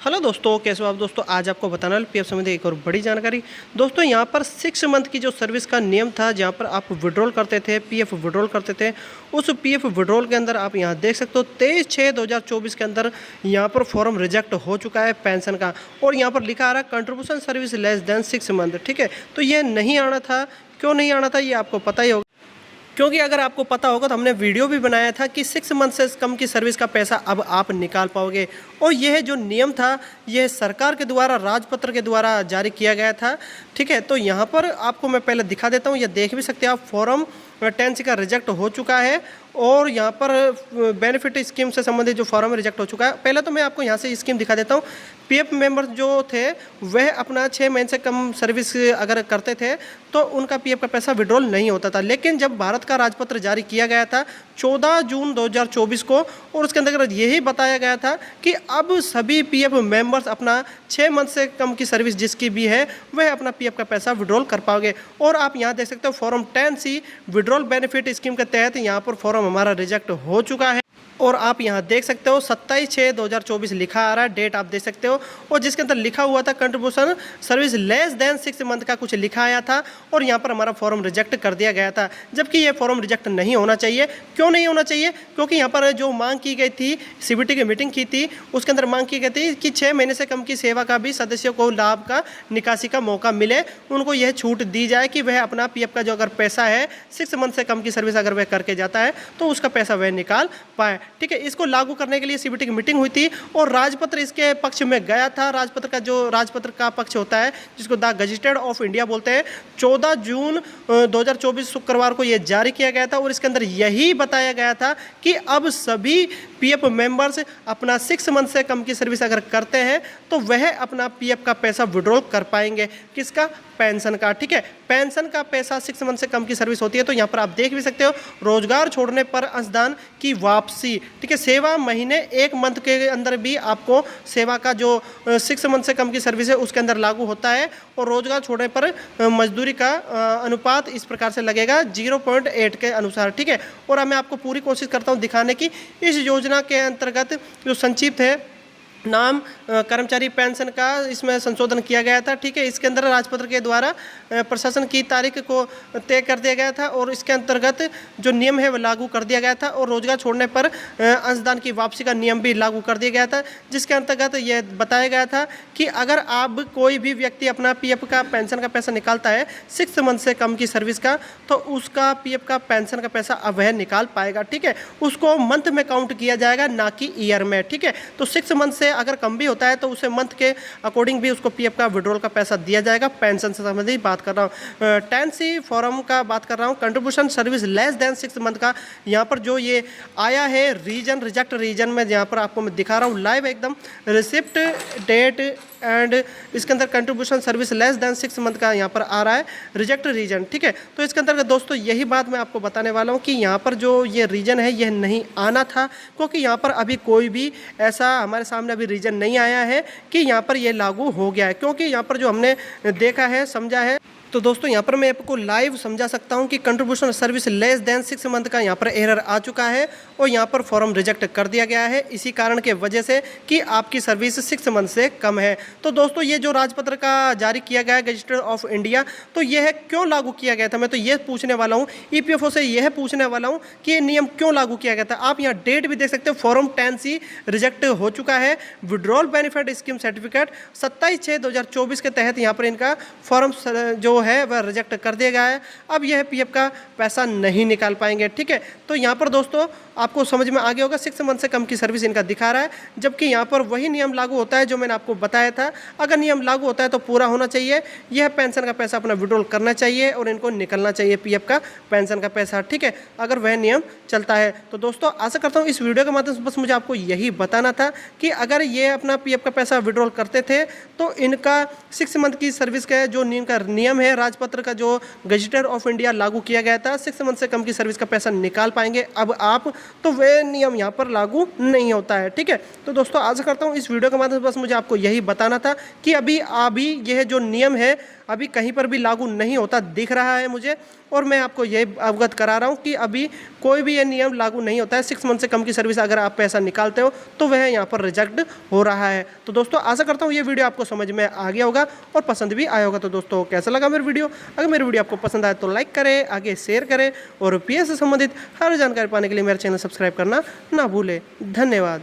Hello दोस्तों, कैसे हो आप दोस्तों। आज आपको बताना है पीएफ संबंधी एक और बड़ी जानकारी। दोस्तों यहाँ पर 6 मंथ की जो सर्विस का नियम था, जहाँ पर आप विड्रॉल करते थे, पीएफ विड्रॉल करते थे, उस पीएफ विड्रॉल के अंदर आप यहाँ देख सकते हो 23/6/2024 के अंदर यहाँ पर फॉर्म रिजेक्ट हो चुका है पेंशन का। और यहाँ पर लिखा आ रहा है contribution service less than 6 month. ठीक है, तो ये नहीं आना था। क्यों नहीं आना था ये आपको पता ही होगा, क्योंकि अगर आपको पता होगा तो हमने वीडियो भी बनाया था कि 6 मंथ से कम की सर्विस का पैसा अब आप निकाल पाओगे। और यह जो नियम था यह सरकार के द्वारा राजपत्र के द्वारा जारी किया गया था। ठीक है, तो यहाँ पर आपको मैं पहले दिखा देता हूँ, यह देख भी सकते हैं आप। फॉर्म 10C का रिजेक्ट हो चुका है और यहाँ पर बेनिफिट स्कीम से संबंधित जो फॉर्म रिजेक्ट हो चुका है। पहले तो मैं आपको यहाँ से स्कीम दिखा देता हूँ। पीएफ मेंबर्स जो थे वह अपना 6 महीने से कम सर्विस अगर करते थे तो उनका पीएफ का पैसा विड्रॉल नहीं होता था। लेकिन जब भारत का राजपत्र जारी किया गया था 14 जून 2024 को, और उसके अंतर्गत यही बताया गया था कि अब सभी पीएफ मेंबर्स अपना 6 मंथ से कम की सर्विस जिसकी भी है वह अपना पीएफ का पैसा विड्रॉल कर पाओगे। और आप यहाँ देख सकते हो form 10C withdrawal benefit scheme के तहत यहाँ पर फॉर्म हमारा रिजेक्ट हो चुका है। और आप यहाँ देख सकते हो 27/6/2024 लिखा आ रहा है, डेट आप देख सकते हो। और जिसके अंदर लिखा हुआ था contribution service less than 6 month का कुछ लिखा आया था और यहाँ पर हमारा फॉर्म रिजेक्ट कर दिया गया था, जबकि ये फॉर्म रिजेक्ट नहीं होना चाहिए। क्यों नहीं होना चाहिए? क्योंकि यहाँ पर जो मांग की गई थी, सीबीटी की मीटिंग की थी, उसके अंदर मांग की गई थी कि 6 महीने से कम की सेवा का भी सदस्यों को लाभ का निकासी का मौका मिले, उनको यह छूट दी जाए कि वह अपना पीएफ का जो अगर पैसा है 6 मंथ से कम की सर्विस अगर वह करके जाता है तो उसका पैसा वह निकाल पाए। ठीक है, इसको लागू करने के लिए सीबीटी की मीटिंग हुई थी और राजपत्र इसके पक्ष में गया था। राजपत्र का पक्ष होता है जिसको द गजेटेड ऑफ इंडिया बोलते हैं। 14 जून 2024 शुक्रवार को यह जारी किया गया था और इसके अंदर यही बताया गया था कि अब सभी पीएफ मेंबर्स अपना 6 मंथ से कम की सर्विस अगर करते हैं तो वह अपना पीएफ का पैसा विड्रॉल कर पाएंगे। किसका? पेंशन का। ठीक है, पेंशन का पैसा 6 मंथ से कम की सर्विस होती है। तो यहाँ पर आप देख भी सकते हो रोजगार छोड़ने पर अंशदान की वापसी। ठीक है, सेवा महीने 1 मंथ के अंदर भी आपको सेवा का जो 6 मंथ से कम की सर्विस है उसके अंदर लागू होता है। और रोजगार छोड़ने पर मजदूरी का अनुपात इस प्रकार से लगेगा 0.8 के अनुसार। ठीक है, और अब मैं आपको पूरी कोशिश करता हूँ दिखाने की। इस योजना के अंतर्गत जो संक्षिप्त है नाम कर्मचारी पेंशन का इसमें संशोधन किया गया था। ठीक है, इसके अंदर राजपत्र के द्वारा प्रशासन की तारीख को तय कर दिया गया था और इसके अंतर्गत जो नियम है वो लागू कर दिया गया था। और रोजगार छोड़ने पर अंशदान की वापसी का नियम भी लागू कर दिया गया था, जिसके अंतर्गत यह बताया गया था कि अगर आप कोई भी व्यक्ति अपना पीएफ का पेंशन का पैसा निकालता है 6 मंथ से कम की सर्विस का, तो उसका पीएफ का पेंशन का पैसा अब वह निकाल पाएगा। ठीक है, उसको मंथ में काउंट किया जाएगा, ना कि ईयर में। ठीक है, तो 6 मंथ से अगर कम भी होता है तो उसे मंथ के अकॉर्डिंग भी उसको पीएफ का विड्रॉल का पैसा दिया जाएगा। पेंशन से संबंधित बात कर रहा हूँ, 10C फॉर्म का बात कर रहा हूँ, contribution service less than 6 month का। यहाँ पर जो ये आया है रीजन, रिजेक्ट रीजन में यहाँ पर आपको मैं दिखा रहा हूँ लाइव एकदम, रिसिप्ट डेट एंड इसके अंदर contribution service less than 6 month का यहाँ पर आ रहा है रिजेक्ट रीजन। ठीक है, तो इसके अंतर्गत दोस्तों यही बात मैं आपको बताने वाला हूँ कि यहाँ पर जो ये रीजन है यह नहीं आना था, क्योंकि यहाँ पर अभी कोई भी ऐसा हमारे सामने अभी रीजन नहीं आया है कि यहाँ पर ये लागू हो गया है। क्योंकि यहाँ पर जो हमने देखा है, समझा है, तो दोस्तों यहाँ पर मैं आपको लाइव समझा सकता हूँ कि contribution service less than 6 month का यहाँ पर एरर आ चुका है और यहाँ पर फॉर्म रिजेक्ट कर दिया गया है इसी कारण के वजह से कि आपकी सर्विस 6 मंथ से कम है। तो दोस्तों ये जो राजपत्र का जारी किया गया है गजेटेड ऑफ इंडिया, तो यह क्यों लागू किया गया था, मैं तो ये पूछने वाला हूँ ईपीएफओ से, यह पूछने वाला हूँ कि ये नियम क्यों लागू किया गया था। आप यहाँ डेट भी देख सकते हो, फॉर्म 10C रिजेक्ट हो चुका है। विड्रॉल बेनिफिट स्कीम सर्टिफिकेट 27/6/2024 के तहत यहाँ पर इनका फॉर्म जो है वह रिजेक्ट कर दिया गया है। अब यह पीएफ का पैसा नहीं निकाल पाएंगे। ठीक है, तो यहाँ पर दोस्तों आपको समझ में आ गया होगा 6 मंथ से कम की सर्विस इनका दिखा रहा है, जबकि यहाँ पर वही नियम लागू होता है जो मैंने आपको बताया था। अगर नियम लागू होता है तो पूरा होना चाहिए, यह पेंशन का पैसा अपना विड्रॉल करना चाहिए और इनको निकलना चाहिए पीएफ का पेंशन का पैसा। ठीक है, अगर वह नियम चलता है तो दोस्तों आशा करता हूँ इस वीडियो के माध्यम से बस मुझे आपको यही बताना था कि अगर ये अपना पीएफ का पैसा विड्रॉल करते थे तो इनका 6 मंथ की सर्विस का जो नियम है राजपत्र का जो गजेटेड ऑफ इंडिया लागू किया गया था 6 मंथ से कम की सर्विस का पैसा निकाल पाएंगे। अब आप तो वह नियम यहाँ पर लागू नहीं होता है। ठीक है, तो दोस्तों आशा करता हूँ इस वीडियो के माध्यम से बस मुझे आपको यही बताना था कि अभी यह जो नियम है अभी कहीं पर भी लागू नहीं होता दिख रहा है मुझे, और मैं आपको ये अवगत करा रहा हूँ कि अभी कोई भी ये नियम लागू नहीं होता है। 6 मंथ से कम की सर्विस अगर आप पैसा निकालते हो तो वह यहाँ पर रिजेक्ट हो रहा है। तो दोस्तों आशा करता हूँ ये वीडियो आपको समझ में आ गया होगा और पसंद भी आया होगा। तो दोस्तों कैसा लगा मेरी वीडियो? अगर मेरी वीडियो आपको पसंद आए तो लाइक करें, आगे शेयर करें और पीएफ से संबंधित हर जानकारी पाने के लिए मेरा चैनल सब्सक्राइब करना ना भूलें। धन्यवाद।